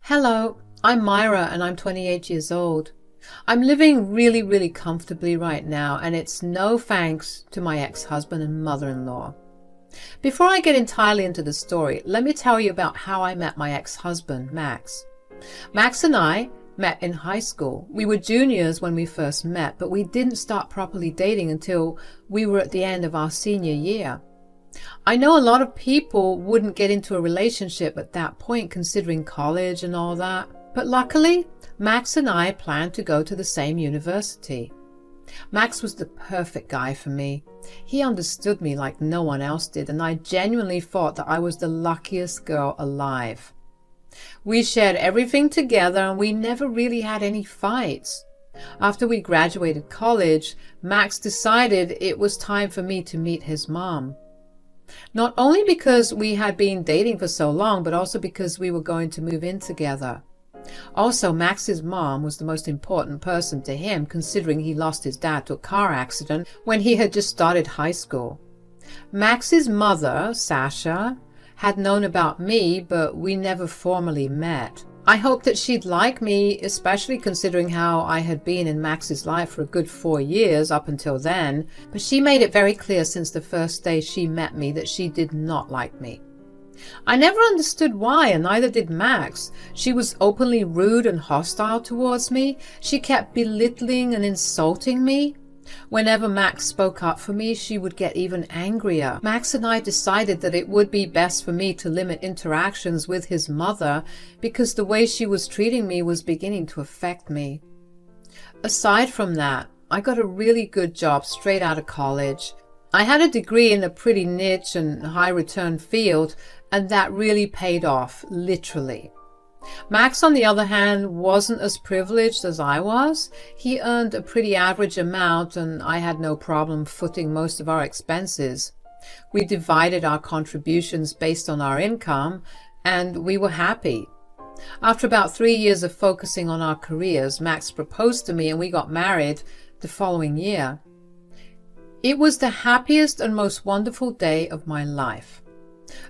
Hello, I'm Myra and I'm 28 years old. I'm living really comfortably right now, and it's no thanks to my ex-husband and mother-in-law. Before I get entirely into the story, let me tell you about how I met my ex-husband, Max. Max and I met in high school. We were juniors when we first met, but we didn't start properly dating until we were at the end of our senior year. I know a lot of people wouldn't get into a relationship at that point considering college and all that, but luckily, Max and I planned to go to the same university. Max was the perfect guy for me. He understood me like no one else did, and I genuinely thought that I was the luckiest girl alive. We shared everything together and we never really had any fights. After we graduated college, Max decided it was time for me to meet his mom. Not only because we had been dating for so long, but also because we were going to move in together. Also, Max's mom was the most important person to him, considering he lost his dad to a car accident when he had just started high school. Max's mother, Sasha, had known about me, but we never formally met. I hoped that she'd like me, especially considering how I had been in Max's life for a good 4 years up until then, but she made it very clear since the first day she met me that she did not like me. I never understood why, and neither did Max. She was openly rude and hostile towards me. She kept belittling and insulting me. Whenever Max spoke up for me, she would get even angrier. Max and I decided that it would be best for me to limit interactions with his mother because the way she was treating me was beginning to affect me. Aside from that, I got a really good job straight out of college. I had a degree in a pretty niche and high-return field, and that really paid off, literally. Max, on the other hand, wasn't as privileged as I was. He earned a pretty average amount, and I had no problem footing most of our expenses. We divided our contributions based on our income, and we were happy. After about 3 years of focusing on our careers, Max proposed to me and we got married the following year. It was the happiest and most wonderful day of my life.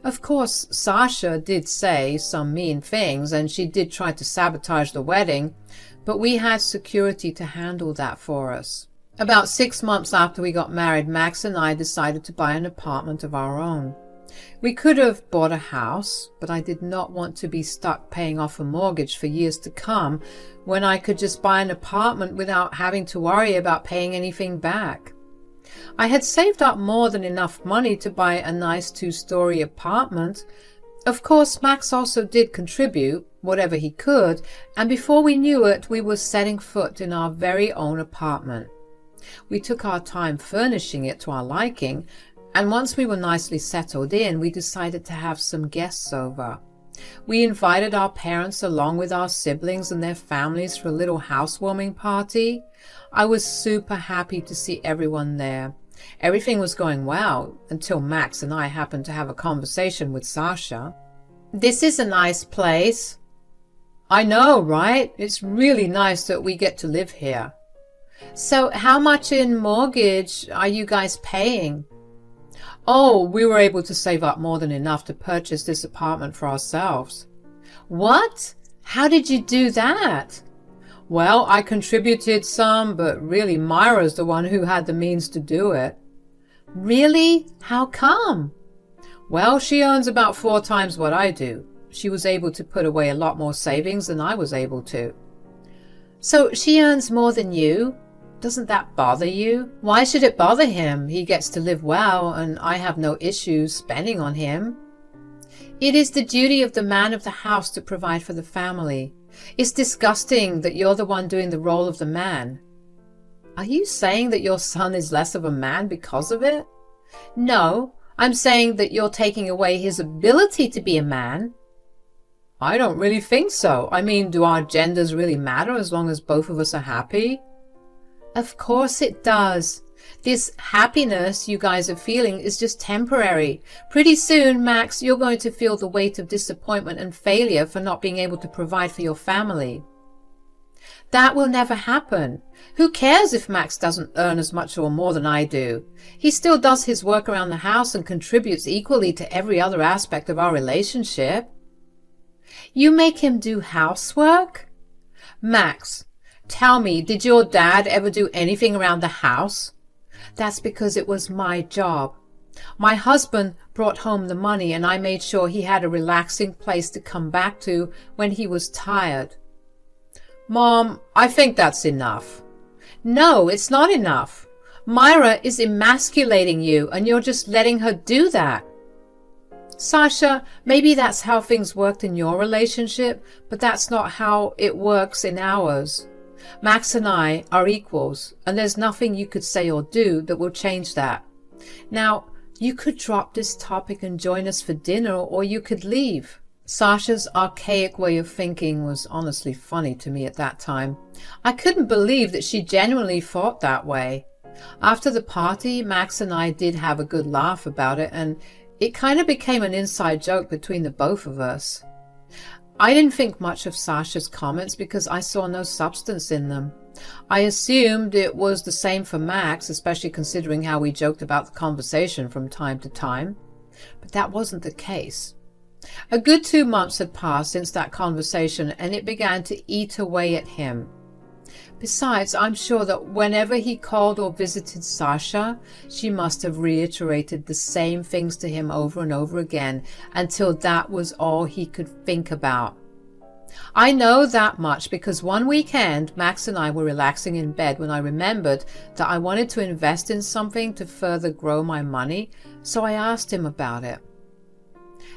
Of course, Sasha did say some mean things and she did try to sabotage the wedding, but we had security to handle that for us. About 6 months after we got married, Max and I decided to buy an apartment of our own. We could have bought a house, but I did not want to be stuck paying off a mortgage for years to come when I could just buy an apartment without having to worry about paying anything back. I had saved up more than enough money to buy a nice 2-story apartment. Of course, Max also did contribute whatever he could, and before we knew it, we were setting foot in our very own apartment. We took our time furnishing it to our liking, and once we were nicely settled in, we decided to have some guests over. We invited our parents along with our siblings and their families for a little housewarming party. I was super happy to see everyone there. Everything was going well until Max and I happened to have a conversation with Sasha. "This is a nice place." "I know, right? It's really nice that we get to live here." "So how much in mortgage are you guys paying?" "Oh, we were able to save up more than enough to purchase this apartment for ourselves." "What? How did you do that?" "Well, I contributed some, but really Myra's the one who had the means to do it." "Really? How come?" "Well, she earns about 4 times what I do. She was able to put away a lot more savings than I was able to." "So she earns more than you? Doesn't that bother you?" "Why should it bother him? He gets to live well, and I have no issues spending on him." "It is the duty of the man of the house to provide for the family. It's disgusting that you're the one doing the role of the man." "Are you saying that your son is less of a man because of it?" "No, I'm saying that you're taking away his ability to be a man." "I don't really think so. I mean, do our genders really matter as long as both of us are happy?" "Of course it does. This happiness you guys are feeling is just temporary. Pretty soon, Max, you're going to feel the weight of disappointment and failure for not being able to provide for your family." "That will never happen. Who cares if Max doesn't earn as much or more than I do? He still does his work around the house and contributes equally to every other aspect of our relationship." You make him do housework? Max, tell me, did your dad ever do anything around the house? That's because it was my job. My husband brought home the money and I made sure he had a relaxing place to come back to when he was tired. Mom, I think that's enough. No, it's not enough. Myra is emasculating you and you're just letting her do that. Sasha, maybe that's how things worked in your relationship, but that's not how it works in ours. Max and I are equals, and there's nothing you could say or do that will change that. Now, you could drop this topic and join us for dinner, or you could leave. Sasha's archaic way of thinking was honestly funny to me at that time. I couldn't believe that she genuinely thought that way. After the party, Max and I did have a good laugh about it, and it kind of became an inside joke between the both of us. I didn't think much of Sasha's comments because I saw no substance in them. I assumed it was the same for Max, especially considering how we joked about the conversation from time to time. But that wasn't the case. A good 2 months had passed since that conversation, and it began to eat away at him. Besides, I'm sure that whenever he called or visited Sasha, she must have reiterated the same things to him over and over again until that was all he could think about. I know that much because one weekend, Max and I were relaxing in bed when I remembered that I wanted to invest in something to further grow my money, so I asked him about it.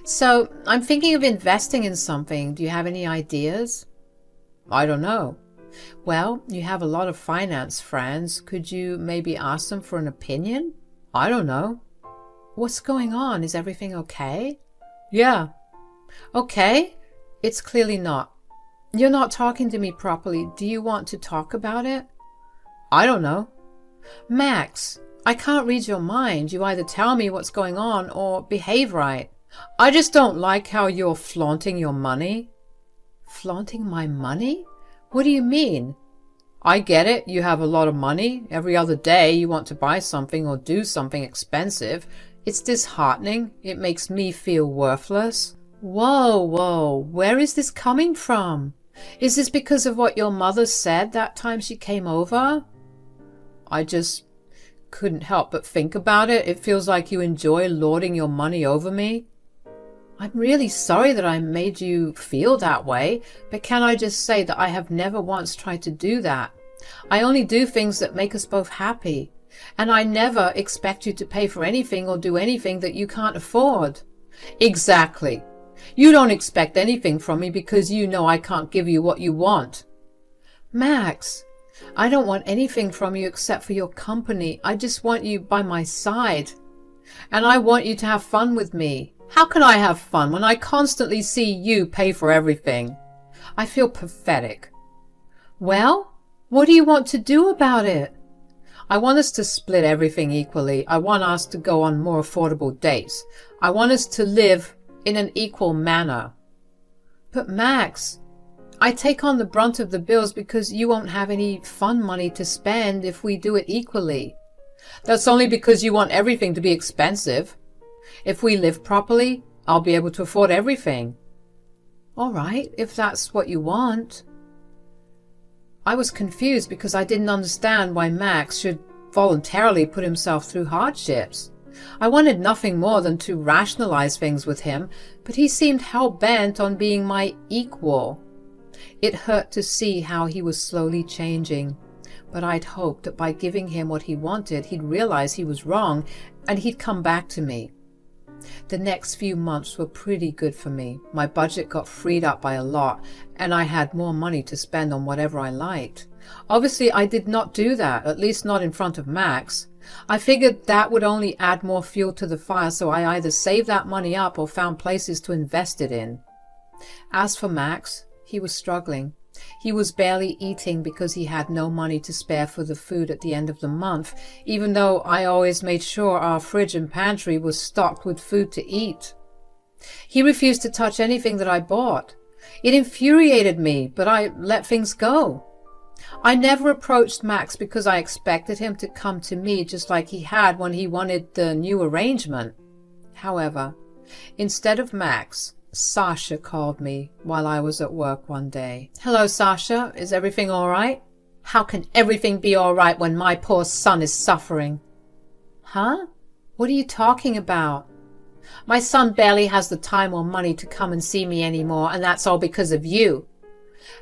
So, I'm thinking of investing in something. Do you have any ideas? I don't know. Well, you have a lot of finance friends. Could you maybe ask them for an opinion? I don't know. What's going on? Is everything okay? Yeah. Okay. It's clearly not. You're not talking to me properly. Do you want to talk about it? I don't know. Max, I can't read your mind. You either tell me what's going on or behave right. I just don't like how you're flaunting your money. Flaunting my money? What do you mean? I get it. You have a lot of money. Every other day you want to buy something or do something expensive. It's disheartening. It makes me feel worthless. Whoa. Where is this coming from? Is this because of what your mother said that time she came over? I just couldn't help but think about it. It feels like you enjoy lording your money over me. I'm really sorry that I made you feel that way, but can I just say that I have never once tried to do that. I only do things that make us both happy, and I never expect you to pay for anything or do anything that you can't afford. Exactly. You don't expect anything from me because you know I can't give you what you want. Max, I don't want anything from you except for your company. I just want you by my side, and I want you to have fun with me. How can I have fun when I constantly see you pay for everything? I feel pathetic. Well, what do you want to do about it? I want us to split everything equally. I want us to go on more affordable dates. I want us to live in an equal manner. But Max, I take on the brunt of the bills because you won't have any fun money to spend if we do it equally. That's only because you want everything to be expensive. If we live properly, I'll be able to afford everything. All right, if that's what you want. I was confused because I didn't understand why Max should voluntarily put himself through hardships. I wanted nothing more than to rationalize things with him, but he seemed hell-bent on being my equal. It hurt to see how he was slowly changing, but I'd hoped that by giving him what he wanted, he'd realize he was wrong and he'd come back to me. The next few months were pretty good for me. My budget got freed up by a lot, and I had more money to spend on whatever I liked. Obviously, I did not do that, at least not in front of Max. I figured that would only add more fuel to the fire, so I either saved that money up or found places to invest it in. As for Max, he was struggling. He was barely eating because he had no money to spare for the food at the end of the month, even though I always made sure our fridge and pantry was stocked with food to eat. He refused to touch anything that I bought. It infuriated me, but I let things go. I never approached Max because I expected him to come to me just like he had when he wanted the new arrangement. However, instead of Max, Sasha called me while I was at work one day. "Hello, Sasha. Is everything all right?" "How can everything be all right when my poor son is suffering?" "Huh? What are you talking about?" "My son barely has the time or money to come and see me anymore, and that's all because of you."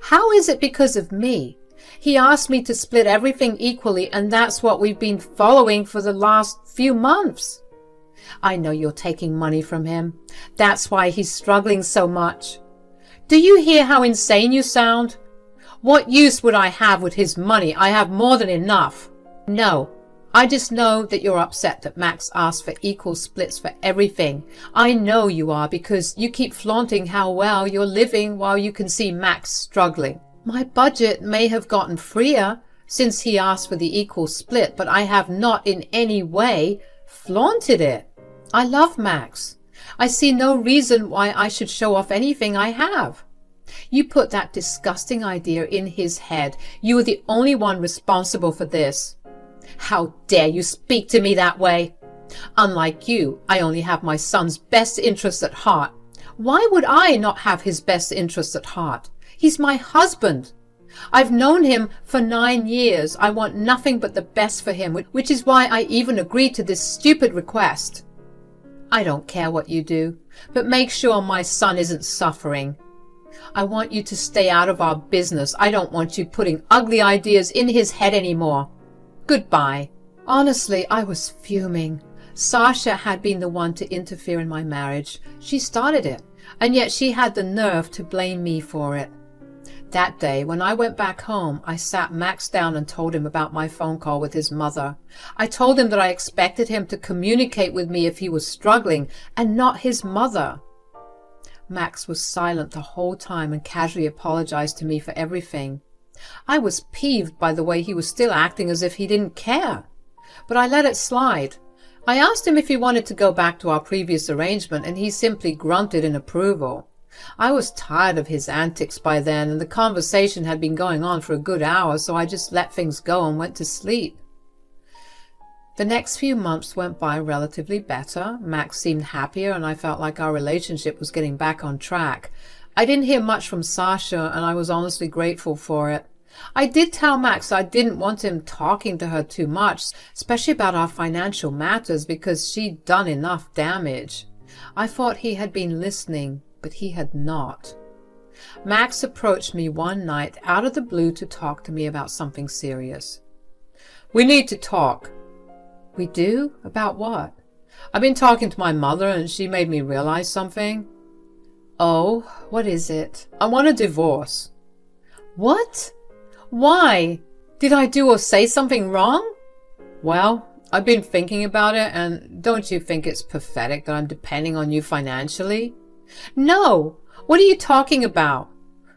"How is it because of me? He asked me to split everything equally, and that's what we've been following for the last few months." "I know you're taking money from him. That's why he's struggling so much." "Do you hear how insane you sound? What use would I have with his money? I have more than enough." "No, I just know that you're upset that Max asked for equal splits for everything. I know you are, because you keep flaunting how well you're living while you can see Max struggling. My budget may have gotten freer since he asked for the equal split, but I have not in any way flaunted it. I love Max. I see no reason why I should show off anything I have. You put that disgusting idea in his head. You are the only one responsible for this." "How dare you speak to me that way? Unlike you, I only have my son's best interests at heart." "Why would I not have his best interests at heart? He's my husband. I've known him for 9 years. I want nothing but the best for him, which is why I even agreed to this stupid request." "I don't care what you do, but make sure my son isn't suffering. I want you to stay out of our business. I don't want you putting ugly ideas in his head anymore. Goodbye." Honestly, I was fuming. Sasha had been the one to interfere in my marriage. She started it, and yet she had the nerve to blame me for it. That day, when I went back home, I sat Max down and told him about my phone call with his mother. I told him that I expected him to communicate with me if he was struggling, and not his mother. Max was silent the whole time and casually apologized to me for everything. I was peeved by the way he was still acting as if he didn't care, but I let it slide. I asked him if he wanted to go back to our previous arrangement, and he simply grunted in approval. I was tired of his antics by then, and the conversation had been going on for a good hour, so I just let things go and went to sleep. The next few months went by relatively better. Max seemed happier, and I felt like our relationship was getting back on track. I didn't hear much from Sasha, and I was honestly grateful for it. I did tell Max I didn't want him talking to her too much, especially about our financial matters, because she'd done enough damage. I thought he had been listening, but he had not. Max approached me one night out of the blue to talk to me about something serious. "We need to talk." "We do? About what?" "I've been talking to my mother, and she made me realize something." "Oh, what is it?" "I want a divorce." "What? Why? Did I do or say something wrong?" "Well, I've been thinking about it, and don't you think it's pathetic that I'm depending on you financially?" "No! What are you talking about?"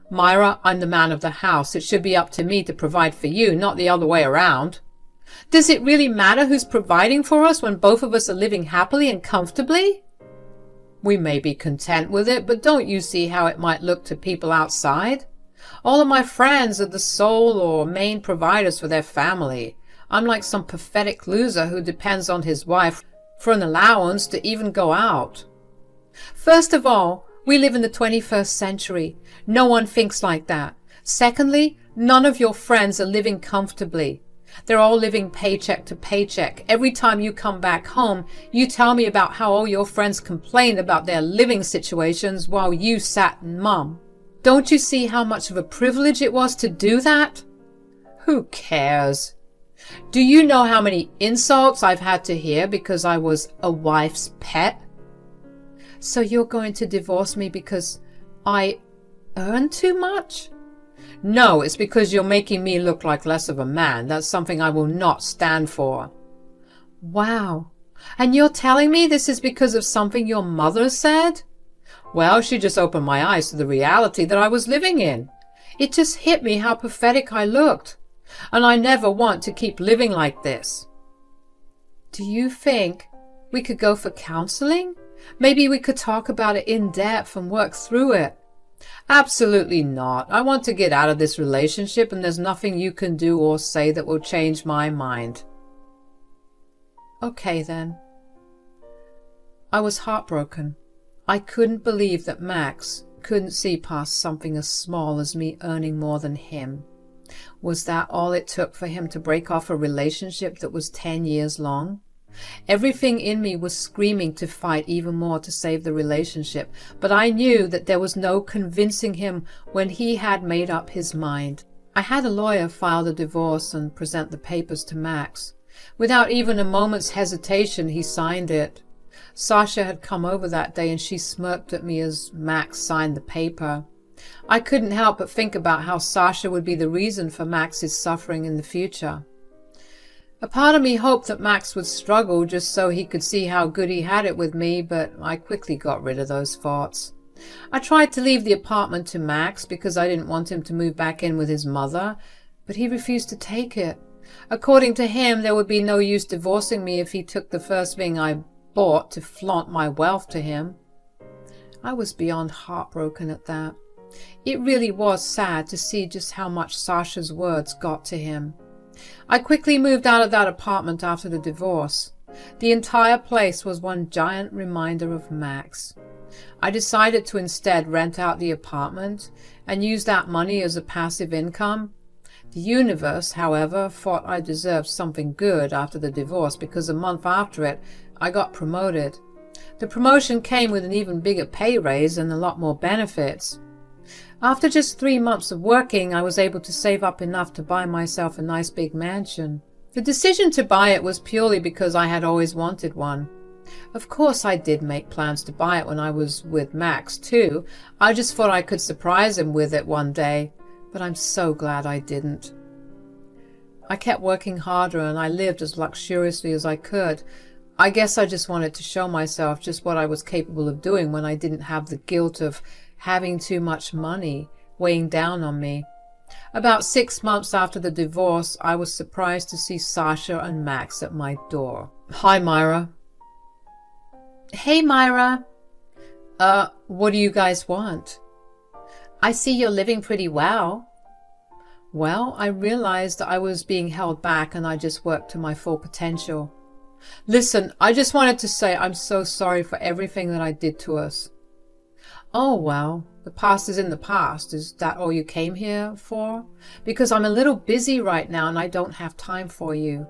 "Myra, I'm the man of the house. It should be up to me to provide for you, not the other way around." "Does it really matter who's providing for us when both of us are living happily and comfortably?" "We may be content with it, but don't you see how it might look to people outside? All of my friends are the sole or main providers for their family. I'm like some pathetic loser who depends on his wife for an allowance to even go out." "First of all, we live in the 21st century. No one thinks like that. Secondly, none of your friends are living comfortably. They're all living paycheck to paycheck. Every time you come back home, you tell me about how all your friends complained about their living situations while you sat and mum. Don't you see how much of a privilege it was to do that?" "Who cares? Do you know how many insults I've had to hear because I was a wife's pet?" "So you're going to divorce me because I earn too much?" "No, it's because you're making me look like less of a man. That's something I will not stand for." "Wow. And you're telling me this is because of something your mother said?" "Well, she just opened my eyes to the reality that I was living in. It just hit me how pathetic I looked. And I never want to keep living like this." "Do you think we could go for counseling? Maybe we could talk about it in depth and work through it." "Absolutely not. I want to get out of this relationship, and there's nothing you can do or say that will change my mind." "Okay, then." I was heartbroken. I couldn't believe that Max couldn't see past something as small as me earning more than him. Was that all it took for him to break off a relationship that was 10 years long? Everything in me was screaming to fight even more to save the relationship, but I knew that there was no convincing him when he had made up his mind. I had a lawyer file the divorce and present the papers to Max. Without even a moment's hesitation, he signed it. Sasha had come over that day and she smirked at me as Max signed the paper. I couldn't help but think about how Sasha would be the reason for Max's suffering in the future. A part of me hoped that Max would struggle just so he could see how good he had it with me, but I quickly got rid of those thoughts. I tried to leave the apartment to Max because I didn't want him to move back in with his mother, but he refused to take it. According to him, there would be no use divorcing me if he took the first thing I bought to flaunt my wealth to him. I was beyond heartbroken at that. It really was sad to see just how much Sasha's words got to him. I quickly moved out of that apartment after the divorce. The entire place was one giant reminder of Max. I decided to instead rent out the apartment and use that money as a passive income. The universe, however, thought I deserved something good after the divorce because a month after it, I got promoted. The promotion came with an even bigger pay raise and a lot more benefits. After just 3 months of working, I was able to save up enough to buy myself a nice big mansion. The decision to buy it was purely because I had always wanted one. Of course, I did make plans to buy it when I was with Max, too. I just thought I could surprise him with it one day, but I'm so glad I didn't. I kept working harder and I lived as luxuriously as I could. I guess I just wanted to show myself just what I was capable of doing when I didn't have the guilt of having too much money weighing down on me. About 6 months after the divorce, I was surprised to see Sasha and Max at my door. Hi, Myra. Hey, Myra. What do you guys want? I see you're living pretty well. Well, I realized I was being held back and I just worked to my full potential. Listen, I just wanted to say I'm so sorry for everything that I did to us. Oh, well, the past is in the past. Is that all you came here for? Because I'm a little busy right now and I don't have time for you.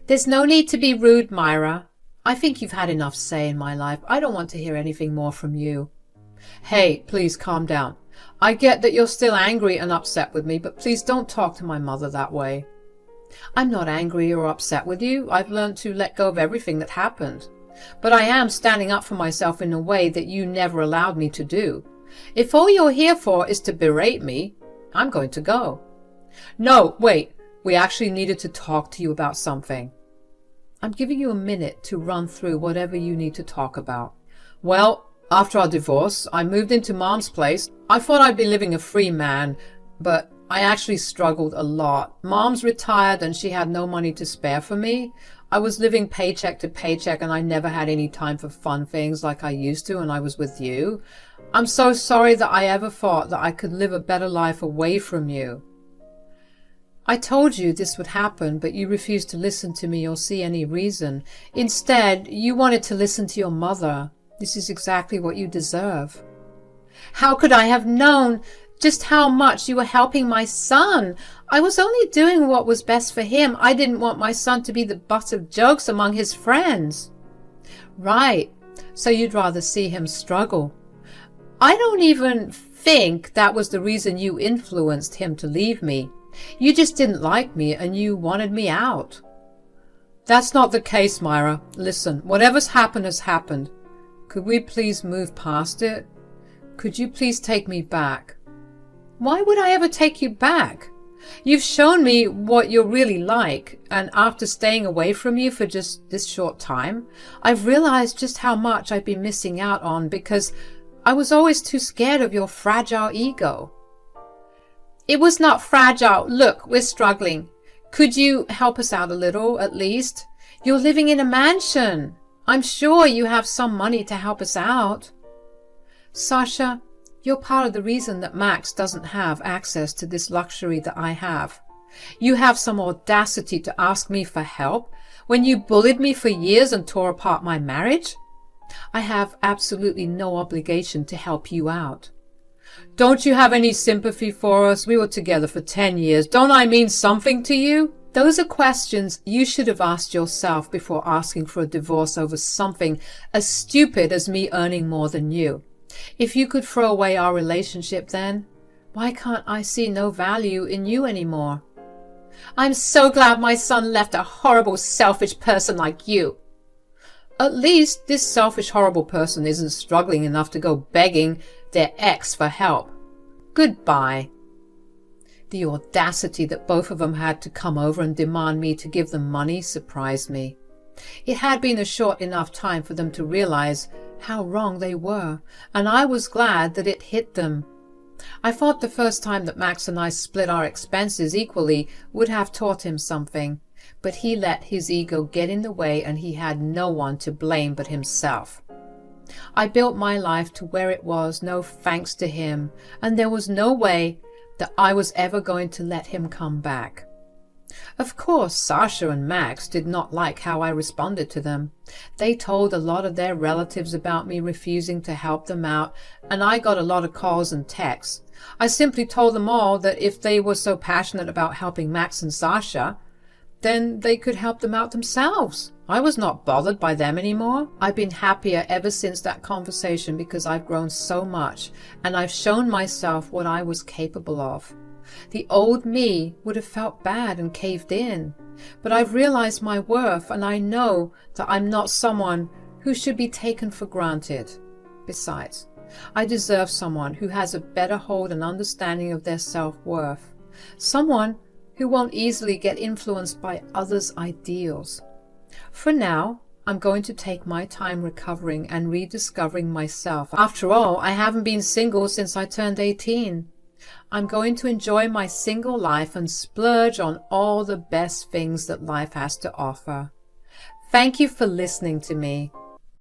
There's no need to be rude, Myra. I think you've had enough say in my life. I don't want to hear anything more from you. Hey, please calm down. I get that you're still angry and upset with me, but please don't talk to my mother that way. I'm not angry or upset with you. I've learned to let go of everything that happened. But I am standing up for myself in a way that you never allowed me to do. If all you're here for is to berate me, I'm going to go. No, wait. We actually needed to talk to you about something. I'm giving you a minute to run through whatever you need to talk about. Well, after our divorce, I moved into Mom's place. I thought I'd be living a free man, but I actually struggled a lot. Mom's retired and she had no money to spare for me. I was living paycheck to paycheck and I never had any time for fun things like I used to when I was with you. I'm so sorry that I ever thought that I could live a better life away from you. I told you this would happen, but you refused to listen to me or see any reason. Instead, you wanted to listen to your mother. This is exactly what you deserve. How could I have known just how much you were helping my son? I was only doing what was best for him. I didn't want my son to be the butt of jokes among his friends. Right, so you'd rather see him struggle. I don't even think that was the reason you influenced him to leave me. You just didn't like me and you wanted me out. That's not the case, Myra. Listen, whatever's happened has happened. Could we please move past it? Could you please take me back? Why would I ever take you back? You've shown me what you're really like, and after staying away from you for just this short time, I've realized just how much I've been missing out on because I was always too scared of your fragile ego. It was not fragile. Look, we're struggling. Could you help us out a little, at least? You're living in a mansion. I'm sure you have some money to help us out. Sasha, you're part of the reason that Max doesn't have access to this luxury that I have. You have some audacity to ask me for help when you bullied me for years and tore apart my marriage? I have absolutely no obligation to help you out. Don't you have any sympathy for us? We were together for 10 years. Don't I mean something to you? Those are questions you should have asked yourself before asking for a divorce over something as stupid as me earning more than you. If you could throw away our relationship then, why can't I see no value in you anymore? I'm so glad my son left a horrible, selfish person like you. At least this selfish, horrible person isn't struggling enough to go begging their ex for help. Goodbye. The audacity that both of them had to come over and demand me to give them money surprised me. It had been a short enough time for them to realize how wrong they were, and I was glad that it hit them. I thought the first time that Max and I split our expenses equally would have taught him something, but he let his ego get in the way and he had no one to blame but himself. I built my life to where it was, no thanks to him, and there was no way that I was ever going to let him come back. Of course, Sasha and Max did not like how I responded to them. They told a lot of their relatives about me refusing to help them out, and I got a lot of calls and texts. I simply told them all that if they were so passionate about helping Max and Sasha, then they could help them out themselves. I was not bothered by them anymore. I've been happier ever since that conversation because I've grown so much, and I've shown myself what I was capable of. The old me would have felt bad and caved in, but I've realized my worth, and I know that I'm not someone who should be taken for granted. Besides, I deserve someone who has a better hold and understanding of their self-worth, someone who won't easily get influenced by others' ideals. For now, I'm going to take my time recovering and rediscovering myself. After all, I haven't been single since I turned 18. I'm going to enjoy my single life and splurge on all the best things that life has to offer. Thank you for listening to me.